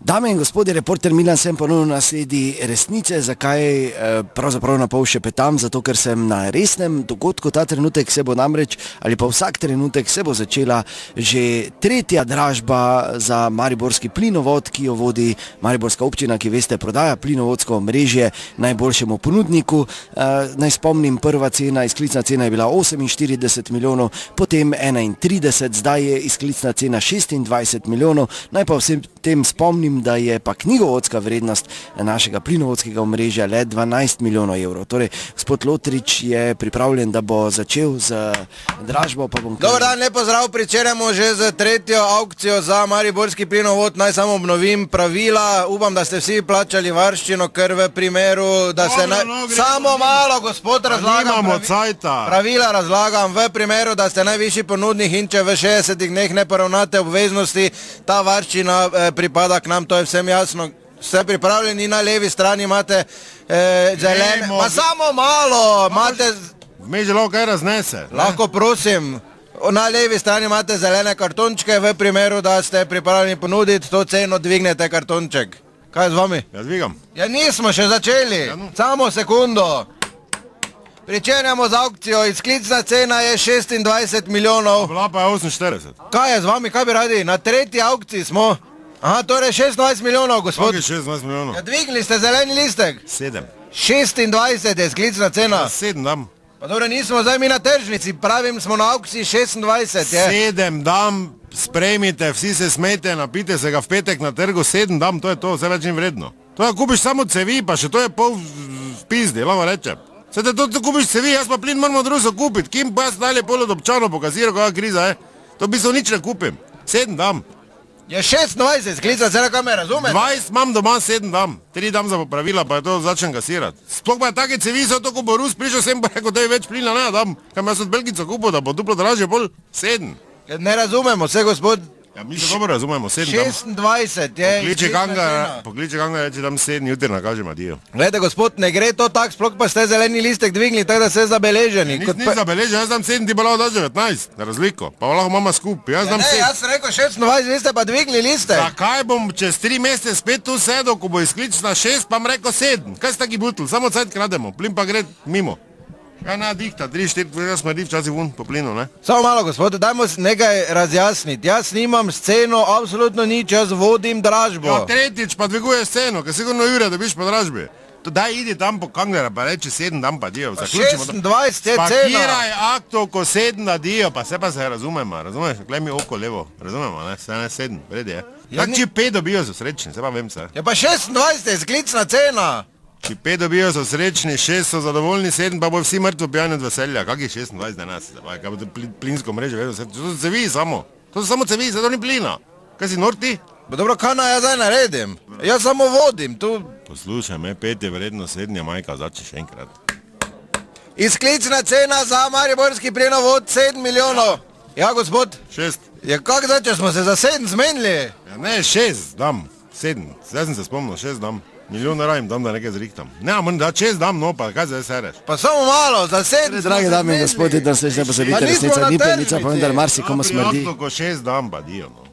Dame in gospodje, reporter Milan sem ponovno na sledi resnice. Zakaj pravzaprav na pol šepetam? Zato, ker sem na resnem dogodku. Ta trenutek se bo namreč, ali pa vsak trenutek se bo začela že tretja dražba za mariborski plinovod, ki jo vodi mariborska občina, ki veste, prodaja plinovodsko omrežje najboljšemu ponudniku. Naj spomnim, prva cena, izklicna cena je bila 48 milijonov, potem 31, zdaj je izklicna cena 26 milijonov. Naj pa vsem tem spomnim, da je pa knjigovodska vrednost našega plinovodskega omrežja le 12 milijonov evrov. Torej, gospod Lotrič je pripravljen, da bo začel z dražbo. Dobar dan, lep pozdrav, pričenjamo že z tretjo aukcijo za mariborski plinovod. Naj samo obnovim pravila, upam, da ste vsi plačali varščino, ker v primeru, da se samo malo, gospod, razlagam pravila, razlagam, v primeru, da ste najvišji ponudnik in če v 60 dneh ne poravnate obveznosti, ta varščina pripada k nam. To je vsem jasno. Ste pripravljeni, na levi strani imate zelene... Pa samo malo! Vmes že lahko kaj raznese. Lahko, prosim. Na levi strani imate zelene kartončke, v primeru, da ste pripravljeni ponuditi to ceno, dvignete kartonček. Kaj je z vami? Ja, dvigam. Ja, nismo še začeli. Samo sekundo. Pričenjamo z aukcijo. Izklicna cena je 26 milijonov. Bila pa je 48. Kaj je z vami? Kaj bi radi? Na tretji aukciji smo. Aha, torej 26 milijonov, gospod. Kaj je 26 milijonov? Ja, dvigli ste zeleni listek. 7. 26 je sklicna cena. Ja, 7 dam. Pa dobro, nismo zdaj mi na tržnici, pravim, smo na aukciji 26, je. 7 dam, sprejmite, vsi se smejte, napite se ga v petek na trgu, 7 dam, to je to, vse več ni vredno. To je, kupiš samo cevi, pa še to je pol v pizdi, lahko rečem. Vse te to kupiš cevi, jaz pa plin moramo drugo kupiti, kim pa jaz dalje pol od občanov pokaziral, kakva kriza je. To v bistvu nič ne kupim, 7 dam. Je 26, sklicna cena, kaj me razumete? 20 imam doma, 7 dam. 3 dam za popravila, pa je to začnem gasirati. Sploh pa je take cevi, so to, ko bo Rus prišel sem, pa rekel, da je več plina, ne dam. Kaj me jaz od Belgico kupil, da bo duplo dražje, pol 7. Ne razumemo se, gospod. Ja, mi se dobro razumemo, 7 dam. 26 je. Pokliče Ganga, reči dam 7, jutri nakažem adijo. Glede, gospod, ne gre to tak, sploh pa ste zeleni listek dvigli, tako da ste zabeleženi. Ni zabeležen, jaz dam 7, ti pa lahko daš 19, na razliko. Pa lahko mama skup, jaz dam 7. Ne, jaz sem rekel 26, vi ste pa dvigli listek. Zakaj bom čez 3 mesece spet tu sedel, ko bo izklična 6, pa bom rekel 7. Kaj si taki butl, samo cajt krademo, plin pa gre mimo. Ja, na dihta, 3-4, jaz smrdi včasih vun po plinu, ne? Samo malo, gospod, dajmo nekaj razjasniti. Jaz nimam sceno, absolutno nič, jaz vodim dražbo. Ja, tretjič pa dviguje sceno, ker sigurno Jure dobiš po dražbi. Daj, idi tam po Kanglera, pa reči 7 dam pa dijo. 26 je cena. Spakiraj akto, ko 7 na dijo, pa se razumemo, razumeš? Glej mi oko levo, razumemo, ne? Se ne 7, vredi je. Tak či 5 dobijo so srečni, se pa vem se. Ja pa 26 je sklicna cena. Či 5 dobijo so srečni, 6 so zadovoljni, 7 pa bo vsi mrtvo pijani od veselja. Kak je 26 danes? Kaj bo to plinsko mreže, vedno se, to so cevi samo. To so samo cevi, zato ni plina. Kaj si norti? Pa dobro, kaj naj jaz zdaj naredim? Jaz samo vodim, tu... Poslušaj me, 5 je vredno, 7 je majka, začneš enkrat. Izklicna cena za mariborski plinovod 7 milijonov. Ja, gospod? 6. Ja, kak zdaj, če smo se za 7 zmenili? Ja, ne, 6 dam, 7. Zdaj sem se spomnil, 6 dam. Milijon rajem dam, da nekaj zrihtam. Ne, manj da 6 dam, no, pa kaj zdaj sereš? Pa samo malo, za 7. Dragi dame in gospodje, da se ne pozabite, resnica ni plenica, pa vendar marsikomu smrdi. Ko 6 dam, pa dijo, no.